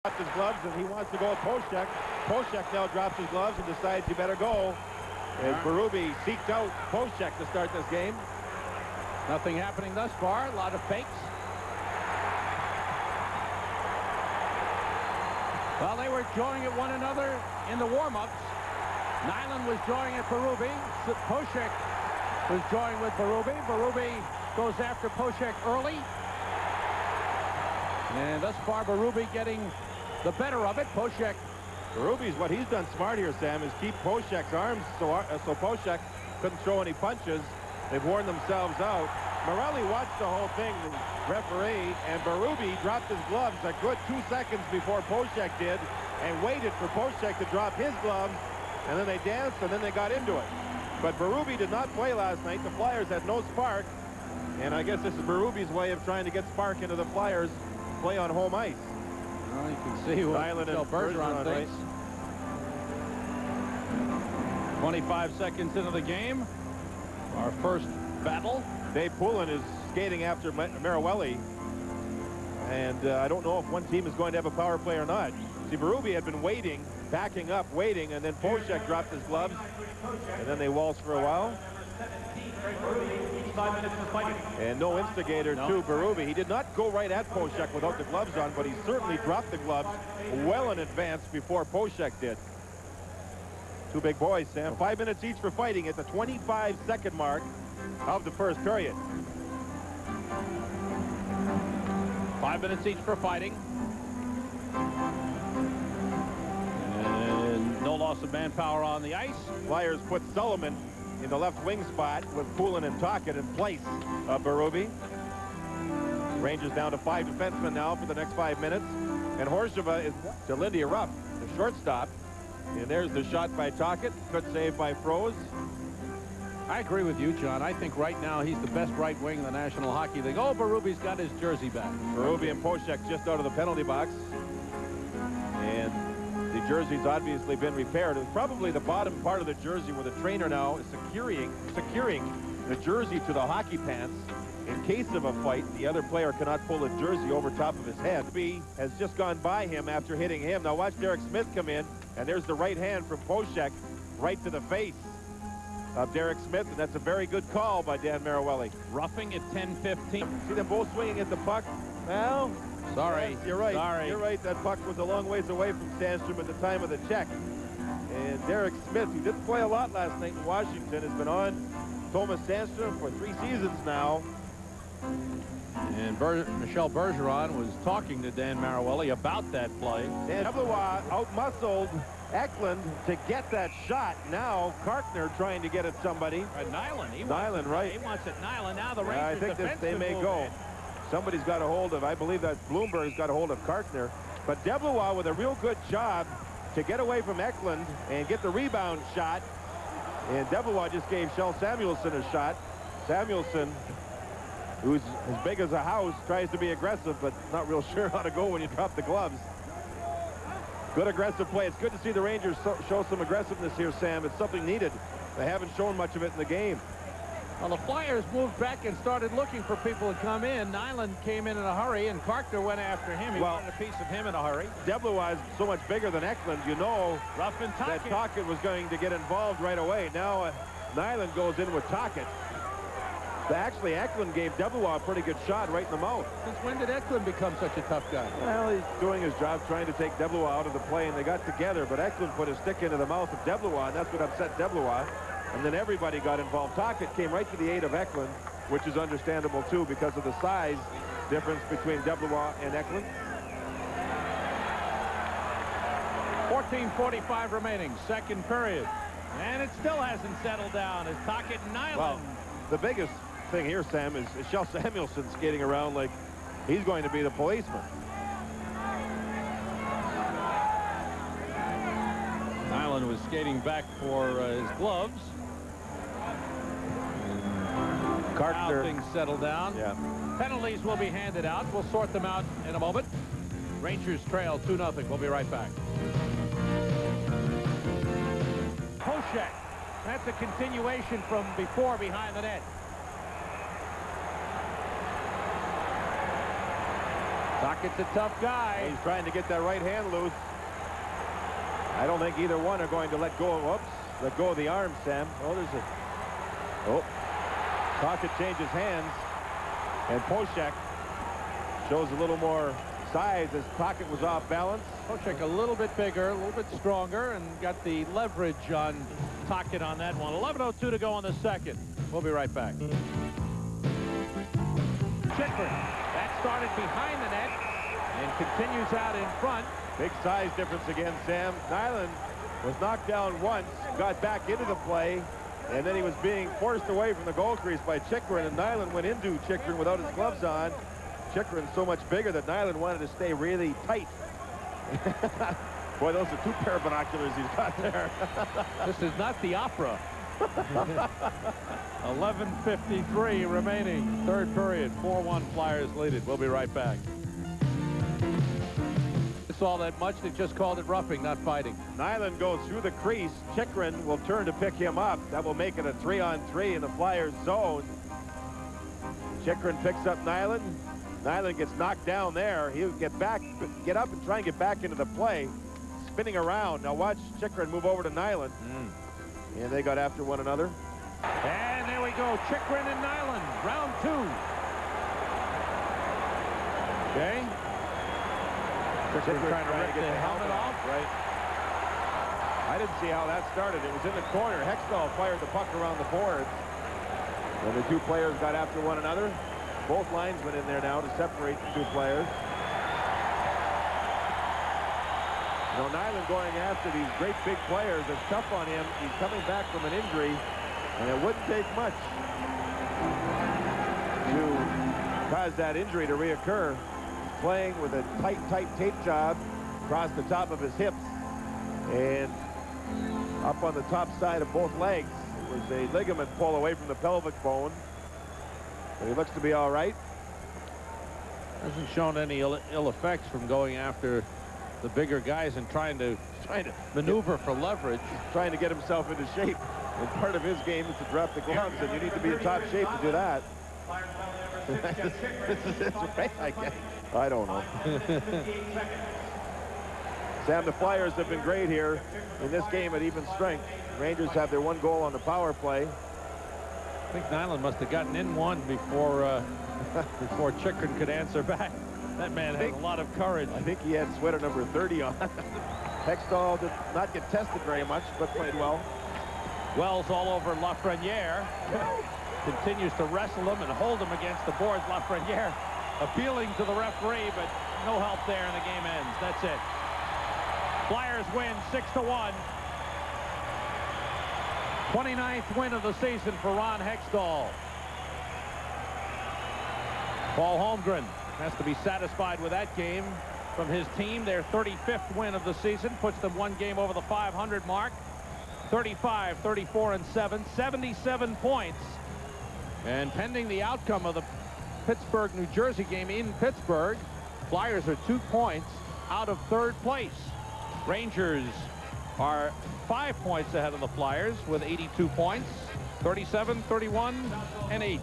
Drops his gloves and he wants to go with Poshek. Poshek now drops his gloves and decides he better go. As Berube seeked out Poshek to start this game. Nothing happening thus far. A lot of fakes. Well, they were jawing at one another in the warm-ups. Nyland was jawing at Berube. Poshek was jawing with Berube. Berube goes after Poshek early. And thus far, Berube getting the better of it. Poshek. Berube's what he's done smart here, Sam, is keep Poshek's arms so Poshek couldn't throw any punches. They've worn themselves out. Morelli watched the whole thing, the referee, and Berube dropped his gloves a good 2 seconds before Poshek did and waited for Poshek to drop his gloves, and then they danced, and then they got into it. But Berube did not play last night. The Flyers had no spark, and I guess this is Berube's way of trying to get spark into the Flyers' play on home ice. Well, you can see what Michel Bergeron thinks. 25 seconds into the game. Our first battle. Dave Poulin is skating after Marawelli. And I don't know if one team is going to have a power play or not. See, Berube had been waiting, backing up, waiting, and then Poshek dropped his gloves. And then they waltzed for a while. And no instigator to Berube. He did not go right at Poshek without the gloves on, but he certainly dropped the gloves well in advance before Poshek did. Two big boys, Sam. 5 minutes each for fighting at the 25-second mark of the first period. 5 minutes each for fighting. And no loss of manpower on the ice. Flyers put Sullivan in the left wing spot with Poulin and Tocchet in place of Berube. Rangers down to 5 defensemen now for the next 5 minutes. And Horsova is to Lindy Ruff, the shortstop. And there's the shot by Tocchet. Good save by Froze. I agree with you, John. I think right now he's the best right wing in the National Hockey League. Oh, Berube's got his jersey back. Berube and Poshek just out of the penalty box. And the jersey's obviously been repaired. It's probably the bottom part of the jersey where the trainer now is securing the jersey to the hockey pants. In case of a fight, the other player cannot pull the jersey over top of his head. B has just gone by him after hitting him. Now watch Derek Smith come in, and there's the right hand from Poshek right to the face of Derek Smith, and that's a very good call by Dan Marawelli. Roughing at 10:15. See them both swinging at the puck. Well, sorry. Yes, you're right. Sorry. You're right. That puck was a long ways away from Sandstrom at the time of the check. And Derek Smith, who didn't play a lot last night in Washington, has been on Thomas Sandstrom for 3 seasons now. And Michel Bergeron was talking to Dan Marawelli about that play. And Evlois out-muscled Eklund to get that shot. Now Karkner trying to get at somebody. Nyland. Nyland, right. He wants it. Nyland. Now the Rangers I think that they may go. In. Somebody's got a hold of, I believe that Bloomberg's got a hold of Karkner. But Evlois with a real good job to get away from Eklund and get the rebound shot. And Evlois just gave Kjell Samuelsson a shot. Samuelsson, who's as big as a house, tries to be aggressive, but not real sure how to go when you drop the gloves. Good aggressive play. It's good to see the Rangers show some aggressiveness here, Sam. It's something needed. They haven't shown much of it in the game. Well, the Flyers moved back and started looking for people to come in. Nyland came in a hurry, and Karkner went after him. He wanted a piece of him in a hurry. Evlois is so much bigger than Eklund. You know Ruff and that Tocchet was going to get involved right away. Now Nyland goes in with Tocchet. Actually, Eklund gave Evlois a pretty good shot right in the mouth. Since when did Eklund become such a tough guy? Well, he's doing his job trying to take Evlois out of the play, and they got together, but Eklund put his stick into the mouth of Evlois, and that's what upset Evlois. And then everybody got involved. Tocchet came right to the aid of Eklund, which is understandable, too, because of the size difference between Evlois and Eklund. 14:45 remaining, second period. And it still hasn't settled down as Tocchet and Nyland. Well, the biggest thing here, Sam, is Kjell Samuelsson skating around like he's going to be the policeman. Nyland was skating back for his gloves. Karkner. Now things settle down. Yeah. Penalties will be handed out. We'll sort them out in a moment. Rangers trail 2-0. We'll be right back. Poshek. That's a continuation from before behind the net. Tocchet's a tough guy. He's trying to get that right hand loose. I don't think either one are going to let go. Whoops. Let go of the arm, Sam. Oh, there's a... Oh. Tocchet changes hands. And Poshek shows a little more size as Tocchet was off balance. Poshek a little bit bigger, a little bit stronger, and got the leverage on Tocchet on that one. 11:02 to go on the second. We'll be right back. Chikrin. That started behind the net and continues out in front. Big size difference again, Sam. Nyland was knocked down once, got back into the play, and then he was being forced away from the goal crease by Chikrin, and Nyland went into Chikrin without his gloves on. Chikrin's so much bigger that Nyland wanted to stay really tight. Boy, those are 2 pair of binoculars he's got there. This is not the opera. 11:53 remaining. Third period. 4-1 Flyers lead it. We'll be right back. It's all that much. They just called it roughing, not fighting. Nyland goes through the crease. Chikrin will turn to pick him up. That will make it a 3-on-3 in the Flyers zone. Chikrin picks up Nyland. Nyland gets knocked down there. He'll get up and try and get back into the play. Spinning around. Now watch Chikrin move over to Nyland. And they got after one another. And there we go. Chikrin and Nyland. Round 2. Okay. Chikrin trying to get the helmet off. Right. I didn't see how that started. It was in the corner. Hextall fired the puck around the boards. And the 2 players got after one another. Both linesmen in there now to separate the 2 players. You know, Nyland going after these great big players is tough on him. He's coming back from an injury, and it wouldn't take much to cause that injury to reoccur. He's playing with a tight tape job across the top of his hips and up on the top side of both legs. It was a ligament pull away from the pelvic bone. But he looks to be all right. Hasn't shown any ill effects from going after the bigger guys and trying to maneuver for leverage. Trying to get himself into shape. And part of his game is to drop the gloves, and you need to be in top shape to do that. This is his way, I guess. I don't know. Sam, the Flyers have been great here in this game at even strength. Rangers have their 1 goal on the power play. I think Nyland must have gotten in one before Chikrin could answer back. That man has a lot of courage. I think he had sweater number 30 on. Hextall did not get tested very much, but played well. Wells all over Lafreniere. Continues to wrestle him and hold him against the boards. Lafreniere appealing to the referee, but no help there, and the game ends. That's it. Flyers win 6-1. 29th win of the season for Ron Hextall. Paul Holmgren has to be satisfied with that game from his team. Their 35th win of the season puts them 1 game over the 500 mark. 35, 34, and 7, 77 points. And pending the outcome of the Pittsburgh, New Jersey game in Pittsburgh, Flyers are 2 points out of 3rd place. Rangers are 5 points ahead of the Flyers with 82 points, 37, 31, and 8.